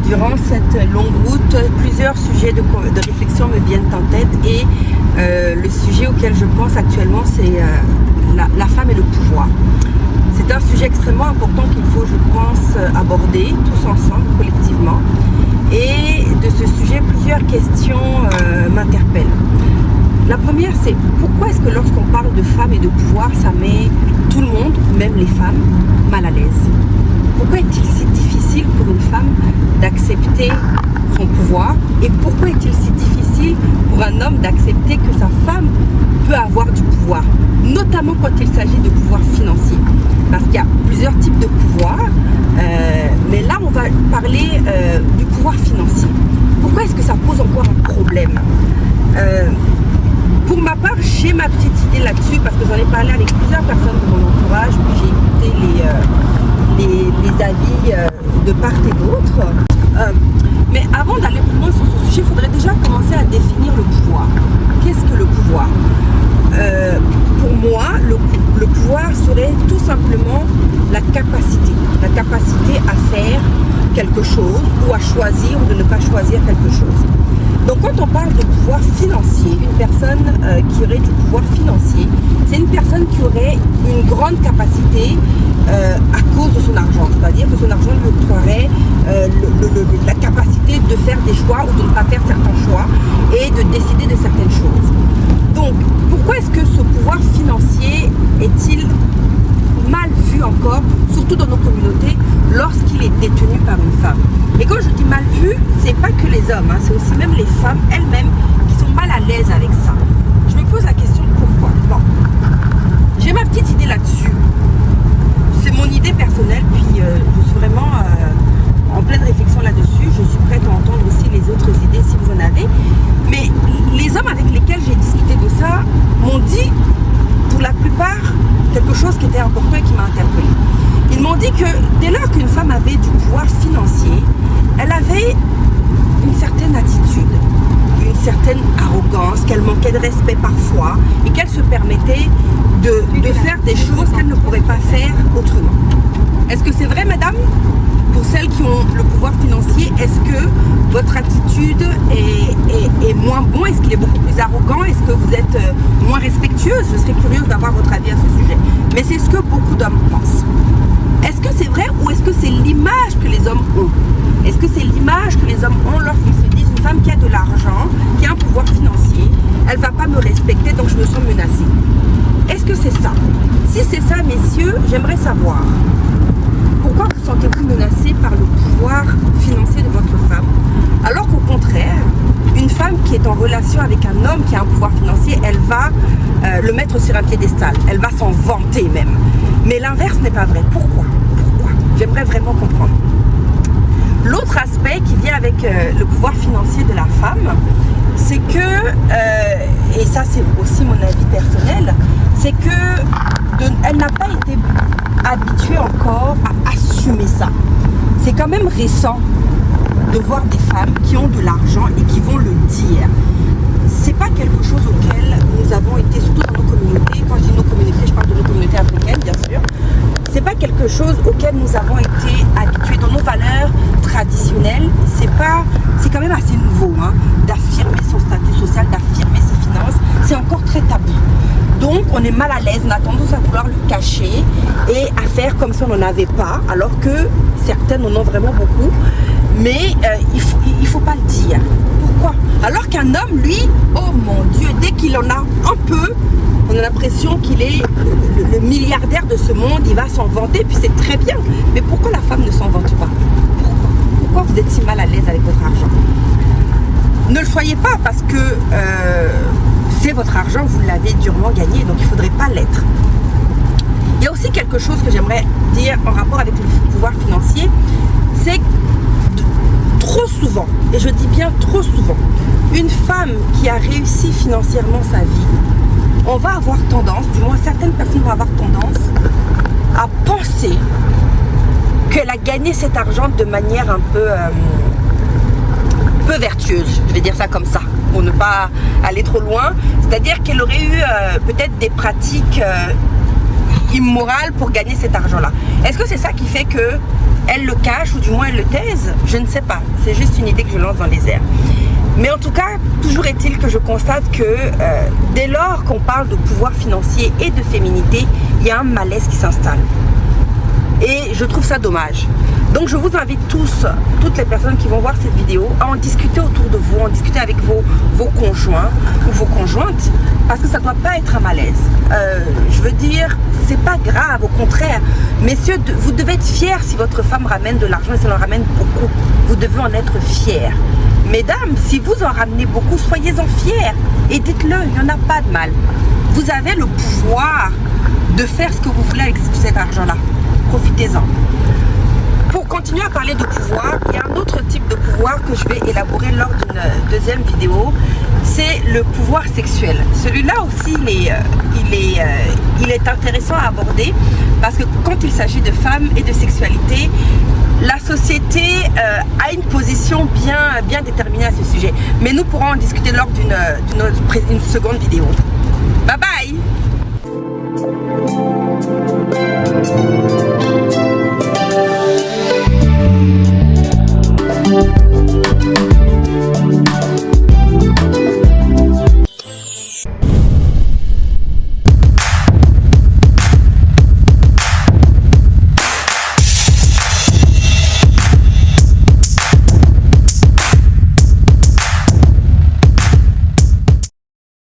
durant cette longue route, plusieurs sujets de réflexion me viennent en tête et le sujet auquel je pense actuellement, c'est la femme et le pouvoir. C'est un sujet extrêmement important qu'il faut, je pense, aborder tous ensemble, collectivement. Et de ce sujet, plusieurs questions m'interpellent. La première, c'est pourquoi est-ce que lorsqu'on parle de femmes et de pouvoir, ça met tout le monde, même les femmes, mal à l'aise? Pourquoi est-il si difficile pour une femme d'accepter son pouvoir? Et pourquoi est-il si difficile pour un homme d'accepter que sa femme peut avoir du pouvoir? Notamment quand il s'agit de pouvoir financier. Parce qu'il y a plusieurs types de pouvoir, mais là on va parler du pouvoir financier. Pourquoi est-ce que ça pose encore un problème? Pour ma part, j'ai ma petite idée là-dessus parce que j'en ai parlé avec plusieurs personnes de mon entourage, puis j'ai écouté les avis de part et d'autre. Mais avant d'aller plus loin sur ce sujet, il faudrait déjà commencer à définir le pouvoir. Qu'est-ce que le pouvoir? Pour moi, le pouvoir serait tout simplement la capacité à faire quelque chose ou à choisir ou de ne pas choisir quelque chose. Donc quand on parle de pouvoir financier, une personne qui aurait du pouvoir financier, c'est une personne qui aurait une grande capacité à cause de son argent. C'est-à-dire que son argent lui octroierait la capacité de faire des choix ou de ne pas faire certains choix et de décider de certaines choses. Donc, pourquoi est-ce que ce pouvoir financier est-il mal vu encore, surtout dans nos communautés, lorsqu'il est détenu par une femme? Et quand je dis mal vu, c'est pas que les hommes, hein, c'est aussi même les femmes elles-mêmes qui sont mal à l'aise avec ça. Je me pose la question pourquoi. Bon, j'ai ma petite idée là-dessus. C'est mon idée personnelle, puis je suis vraiment en pleine réflexion là-dessus. Je suis prête à entendre aussi les autres idées si vous en avez. Mais les hommes avec lesquels j'ai discuté de ça m'ont dit, pour la plupart, quelque chose qui était important et qui m'a interpellée. Ils m'ont dit que dès lors qu'une femme avait du pouvoir financier, elle avait une certaine attitude, une certaine arrogance, qu'elle manquait de respect parfois et qu'elle se permettait de faire des choses qu'elle ne pourrait pas faire autrement. Est-ce que c'est vrai, madame? Pour celles qui ont le pouvoir financier, est-ce que votre attitude est moins bon? Est-ce qu'il est beaucoup plus arrogant? Est-ce que vous êtes moins respectueuse? Je serais curieuse d'avoir votre avis à ce sujet. Mais c'est ce que beaucoup d'hommes pensent. Est-ce que c'est vrai ou est-ce que c'est l'image que les hommes ont? Est-ce que c'est l'image que les hommes ont lorsqu'ils se disent une femme qui a de l'argent, qui a un pouvoir financier, elle ne va pas me respecter donc je me sens menacée? Est-ce que c'est ça? Si c'est ça, messieurs, j'aimerais savoir. Pourquoi vous sentez-vous menacé par le pouvoir financier de votre femme, alors qu'au contraire, une femme qui est en relation avec un homme qui a un pouvoir financier, elle va le mettre sur un piédestal, elle va s'en vanter même. Mais l'inverse n'est pas vrai. Pourquoi? J'aimerais vraiment comprendre. L'autre aspect qui vient avec le pouvoir financier de la femme, c'est que, et ça c'est aussi mon avis personnel, c'est que elle n'a pas été habituée encore à assumer ça. C'est quand même récent de voir des femmes qui ont de l'argent et qui vont le dire. C'est pas quelque chose auquel nous avons été, surtout dans nos communautés, quand je dis nos communautés, je parle de nos communautés africaines bien sûr, c'est pas quelque chose auquel nous avons été habitués dans nos valeurs traditionnelles. C'est quand même assez nouveau, hein, d'affirmer son statut social, d'affirmer ses finances, c'est encore très tabou. Donc on est mal à l'aise, on a tendance à vouloir le cacher et à faire comme si on n'en avait pas, alors que certaines en ont vraiment beaucoup. Mais il faut pas le dire. Pourquoi? Alors qu'un homme, lui, oh mon Dieu, dès qu'il en a un peu, on a l'impression qu'il est le milliardaire de ce monde, il va s'en vanter, puis c'est très bien. Mais pourquoi la femme ne s'en vante pas? Pourquoi vous êtes si mal à l'aise avec votre argent? Ne le soyez pas parce que c'est votre argent, vous l'avez durement gagné, donc il ne faudrait pas l'être. Il y a aussi quelque chose que j'aimerais dire en rapport avec le pouvoir financier, c'est trop souvent, et je dis bien trop souvent, une femme qui a réussi financièrement sa vie, on va avoir tendance, du moins certaines personnes vont avoir tendance à penser qu'elle a gagné cet argent de manière un peu vertueuse, je vais dire ça comme ça, pour ne pas aller trop loin. C'est-à-dire qu'elle aurait eu peut-être des pratiques immorales pour gagner cet argent-là. Est-ce que c'est ça qui fait que elles le cachent ou du moins elles le taisent. Je ne sais pas, c'est juste une idée que je lance dans les airs. Mais en tout cas, toujours est-il que je constate que dès lors qu'on parle de pouvoir financier et de féminité, il y a un malaise qui s'installe. Et je trouve ça dommage. Donc je vous invite tous, toutes les personnes qui vont voir cette vidéo, à en discuter autour de vous, en discuter avec vos conjoints ou vos conjointes, parce que ça ne doit pas être un malaise. Je veux dire, c'est pas grave, au contraire. Messieurs, vous devez être fiers si votre femme ramène de l'argent et ça en ramène beaucoup. Vous devez en être fiers. Mesdames, si vous en ramenez beaucoup, soyez-en fiers et dites-le, il n'y en a pas de mal. Vous avez le pouvoir de faire ce que vous voulez avec cet argent-là. Profitez-en. Pour continuer à parler de pouvoir, il y a un autre type de pouvoir que je vais élaborer lors d'une deuxième vidéo. C'est le pouvoir sexuel. Celui-là aussi, il est intéressant à aborder parce que quand il s'agit de femmes et de sexualité, la société a une position bien déterminée à ce sujet. Mais nous pourrons en discuter lors d'une seconde vidéo. Bye bye!